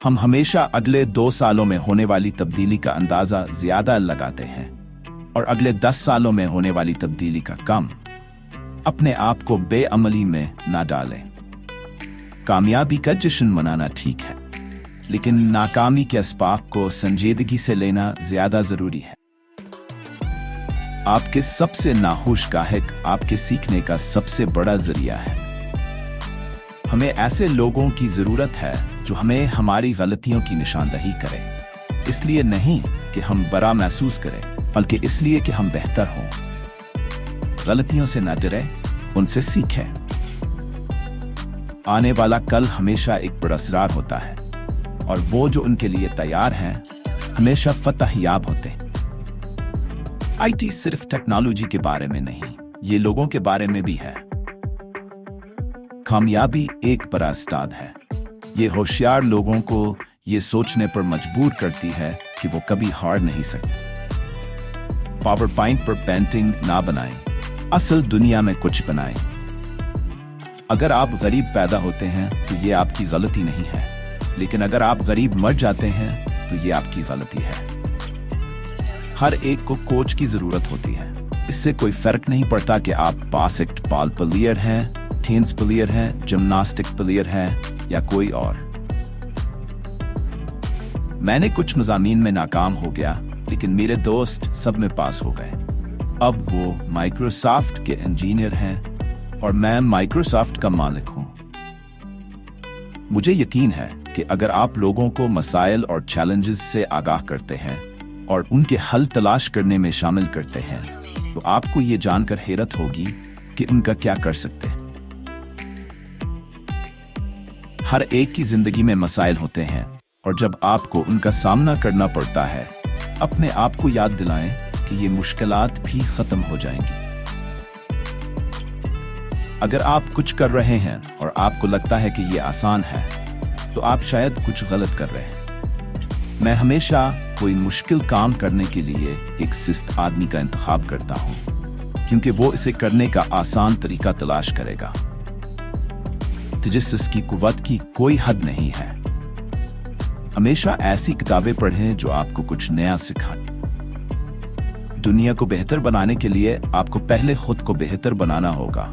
हम हमेशा अगले 2 सालों में होने वाली तब्दीली का अंदाजा ज्यादा लगाते हैं और अगले 10 सालों में होने वाली तब्दीली का कम। अपने आप को बेअमली में ना डालें। कामयाबी का जश्न मनाना ठीक है, लेकिन नाकामी के असबाब को संजीदगी से लेना ज्यादा जरूरी है। आपके सबसे नाखुश गाहक आपके सीखने का सबसे बड़ा जरिया है। हमें ऐसे लोगों की जरूरत है जो हमें हमारी गलतियों की निशानदही करें, इसलिए नहीं कि हम बड़ा महसूस करें, बल्कि इसलिए कि हम बेहतर हों। गलतियों से न डरें, उनसे सीखें। आने वाला कल हमेशा एक पुरस्कार होता है और वो जो उनके लिए तैयार हैं हमेशा फतहयाब होते हैं। आईटी सिर्फ टेक्नोलॉजी के बारे में नहीं, ये लोगों के बारे में भी है। कामयाबी एक बड़ा उस्ताद है। ये होशियार लोगों को ये सोचने पर मजबूर करती है कि वो कभी हार नहीं सकते। पावर पॉइंट पर पेंटिंग ना बनाएं, असल दुनिया में कुछ बनाएं। अगर आप गरीब पैदा होते हैं तो ये आपकी गलती नहीं है, लेकिन अगर आप गरीब मर जाते हैं तो ये आपकी गलती है। हर एक को कोच की जरूरत होती है। इससे कोई फर्क नहीं पड़ता कि आप बास्केटबॉल प्लेयर हैं, टेनिस प्लेयर हैं, जिम्नास्टिक प्लेयर हैं या कोई और। मैंने कुछ मज़ामीन में नाकाम हो गया, लेकिन मेरे दोस्त सब में पास हो गए। अब वो माइक्रोसॉफ्ट के इंजीनियर हैं और मैं माइक्रोसॉफ्ट का मालिक हूं। मुझे यकीन है कि अगर आप लोगों को मसाइल और चैलेंजेस से आगाह करते हैं और उनके हल तलाश करने में शामिल करते हैं, तो आपको ये जानकर हैरत होगी कि उनका क्या कर सकते हैं। हर एक की जिंदगी में मसाइल होते हैं और जब आपको उनका सामना करना पड़ता है, अपने आप को याद दिलाएं कि ये मुश्किलात भी खत्म हो जाएंगी। अगर आप कुछ कर रहे हैं और आपको लगता है कि ये आसान है, तो आप शायद कुछ गलत कर रहे हैं। मैं हमेशा कोई मुश्किल काम करने के लिए एक सुस्त आदमी का इंतखाब करता हूं, क्योंकि वो इसे करने का आसान तरीका तलाश करेगा। तजस्सुस की कुव्वत की कोई हद नहीं है। हमेशा ऐसी किताबें पढ़ें जो आपको कुछ नया सिखाएं। दुनिया को बेहतर बनाने के लिए आपको पहले खुद को बेहतर बनाना होगा।